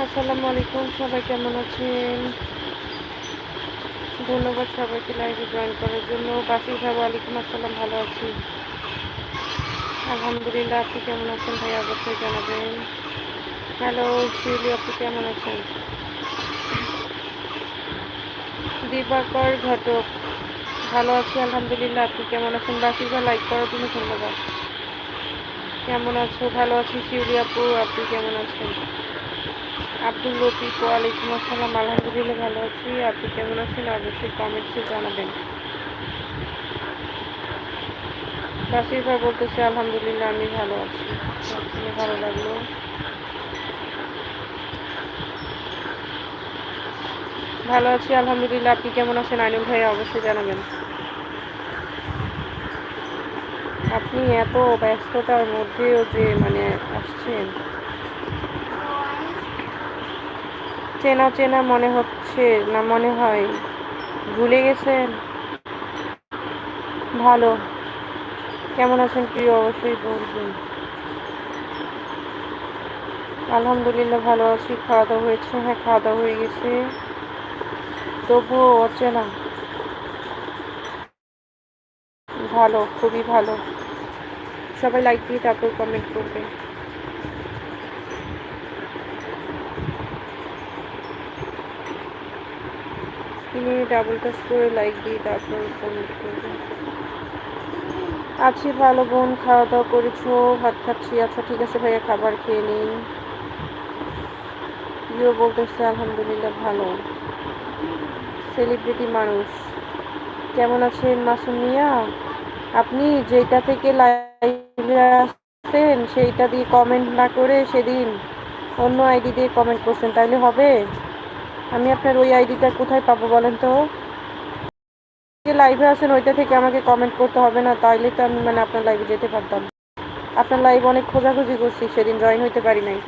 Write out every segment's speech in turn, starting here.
আসসালামু আলাইকুম, সবাই কেমন আছেন? ধন্যবাদ সবাইকে লাইভে জয়েন করার জন্য। বাসি ভাই, ওয়ালাইকুম আসসালাম, ভালো আছি আলহামদুলিল্লাহ। আপনি কেমন আছেন ভাই? অবশ্যই জানাবেন। হ্যালো শিউলি, আপনি কেমন আছেন? দিবাকর ঘটক, ভালো আছি আলহামদুলিল্লাহ। আপনি কেমন আছেন? বাসি ভাই, লাইক করার জন্য ধন্যবাদ। কেমন আছো? ভালো আছি শিউলি আপু, আপনি কেমন আছেন? আব্দুল লতিফ, ওয়ালাইকুম আসসালাম, আলহামদুলিল্লাহ ভালো আছি। আপনি কেমন আছেন? অবশ্যই কমেন্টসে জানাবেন। বাসির ভাই বলতেছে আলহামদুলিল্লাহ আমি ভালো আছি। শুনে ভালো লাগলো। ভালো আছি আলহামদুলিল্লাহ। আপনি কেমন আছেন আইনুল ভাই? অবশ্যই জানাবেন। আপনি এত ব্যস্ততার মধ্যেও যে আসছেন, চেনা চেনা মনে হচ্ছে না, মনে হয় ভুলে গেছেন। ভালো, কেমন আছেন প্রিয়? অবশ্যই বলবেন। আলহামদুলিল্লাহ ভালো আছি। খাওয়া দাওয়া হয়েছে? হ্যাঁ, খাওয়া দাওয়া হয়ে গেছে। তবুও অচেনা। ভালো, খুবই ভালো। সবাই লাইক দিয়ে তারপর কমেন্ট করবে। স্ক্রিনে ডাবল টাচ করে লাইক দিয়ে তারপর কমেন্ট করবে। আছি ভালো বোন, খাওয়া দাওয়া করেছো? ভাত খাচ্ছি। আচ্ছা ঠিক আছে ভাইয়া, খাবার খেয়ে নিন। প্রিয় বলতেছে আলহামদুলিল্লাহ ভালো। সেলিব্রিটি মানুষ, কেমন আছেন মাসুম মিয়া? আপনি যেটা থেকে লাইভে আসছেন সেইটা দিয়ে কমেন্ট না করে সেদিন অন্য আইডি দিয়ে কমেন্ট করছেন, তাইলে হবে? আমি আপনার ওই আইডিটা কোথায় পাবো বলেন তো? যে লাইভে আছেন ওইটা থেকে আমাকে কমেন্ট করতে হবে না? তাইলে তো আমি আপনার লাইভে যেতে পারতাম। আপনার লাইভ অনেক খোঁজাখুঁজি করছি, সেদিন জয়েন হইতে পারি নাই।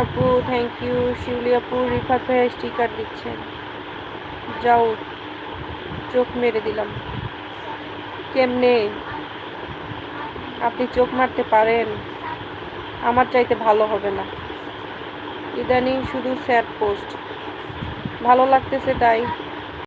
আপু থ্যাংক ইউ। শিউলি আপু, রিফাত ভাইয়া স্টিকার দিচ্ছেন। যাও, চোখ মেরে দিলাম। কেমনে আপনি চোখ মারতে পারেন? আমার চাইতে ভালো হবে না। ইদানিং শুধু স্যাড পোস্ট, ভালো লাগতেছে তাই।